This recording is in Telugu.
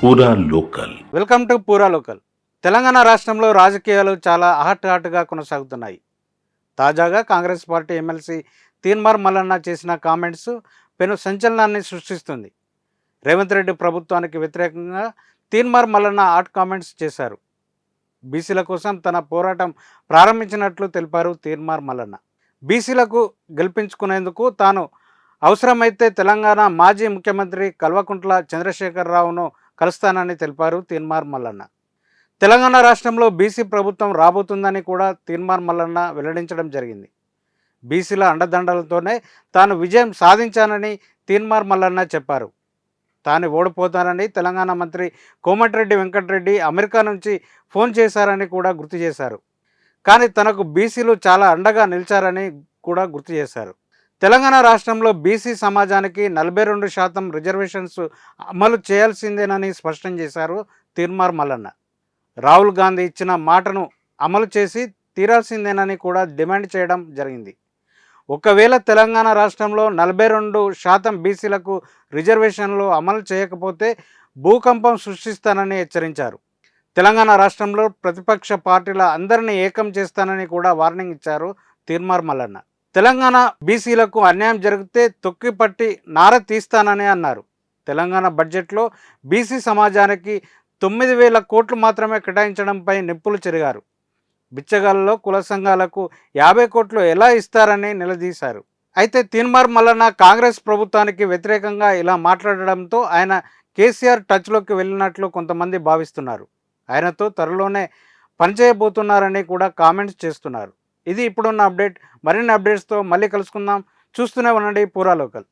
పూరా లోకల్. వెల్కమ్ టు పూరా లోకల్. తెలంగాణ రాష్ట్రంలో రాజకీయాలు చాలా హాట్గా కొనసాగుతున్నాయి. తాజాగా కాంగ్రెస్ పార్టీ ఎమ్మెల్సీ తీన్మార్ మల్లన్న చేసిన కామెంట్స్ పెను సంచలనాన్ని సృష్టిస్తుంది. రేవంత్ రెడ్డి ప్రభుత్వానికి వ్యతిరేకంగా తీన్మార్ మల్లన్న హాట్ కామెంట్స్ చేశారు. బీసీల కోసం తన పోరాటం ప్రారంభించినట్లు తెలిపారు తీన్మార్ మల్లన్న. బీసీలకు గెలిపించుకునేందుకు తాను అవసరమైతే తెలంగాణ మాజీ ముఖ్యమంత్రి కల్వకుంట్ల చంద్రశేఖరరావును కలుస్తానని తెలిపారు తీన్మార్ మల్లన్న. తెలంగాణ రాష్ట్రంలో బీసీ ప్రభుత్వం రాబోతుందని కూడా తీన్మార్ మల్లన్న వెల్లడించడం జరిగింది. బీసీల అండదండలతోనే తాను విజయం సాధించానని తీన్మార్ మల్లన్న చెప్పారు. తాను ఓడిపోతానని తెలంగాణ మంత్రి కోమటిరెడ్డి వెంకటరెడ్డి అమెరికా నుంచి ఫోన్ చేశారని కూడా గుర్తు చేశారు. కానీ తనకు బీసీలు చాలా అండగా నిలిచారని కూడా గుర్తు చేశారు. తెలంగాణ రాష్ట్రంలో బీసీ సమాజానికి 42% రిజర్వేషన్స్ అమలు చేయాల్సిందేనని స్పష్టం చేశారు తీన్మార్ మల్లన్న. రాహుల్ గాంధీ ఇచ్చిన మాటను అమలు చేసి తీరాల్సిందేనని కూడా డిమాండ్ చేయడం జరిగింది. ఒకవేళ తెలంగాణ రాష్ట్రంలో 42% బీసీలకు రిజర్వేషన్లు అమలు చేయకపోతే భూకంపం సృష్టిస్తానని హెచ్చరించారు. తెలంగాణ రాష్ట్రంలో ప్రతిపక్ష పార్టీల అందరినీ ఏకం చేస్తానని కూడా వార్నింగ్ ఇచ్చారు తీన్మార్ మల్లన్న. తెలంగాణ బీసీలకు అన్యాయం జరిగితే తొక్కిపట్టి నార తీస్తానని అన్నారు. తెలంగాణ బడ్జెట్లో బీసీ సమాజానికి 9,000 కోట్లు మాత్రమే కేటాయించడంపై నిప్పులు చెరిగారు. బిచ్చగాళ్ళలో కుల సంఘాలకు 50 కోట్లు ఎలా ఇస్తారని నిలదీశారు. అయితే తీన్మార్ మల్లన్న కాంగ్రెస్ ప్రభుత్వానికి వ్యతిరేకంగా ఇలా మాట్లాడడంతో ఆయన కేసీఆర్ టచ్లోకి వెళ్ళినట్లు కొంతమంది భావిస్తున్నారు. ఆయనతో త్వరలోనే పనిచేయబోతున్నారని కూడా కామెంట్స్ చేస్తున్నారు. ఇది ఇప్పుడున్న అప్డేట్. మరిన్ని అప్డేట్స్తో మళ్ళీ కలుసుకుందాం. చూస్తూనే ఉండండి పూరా లోకల్.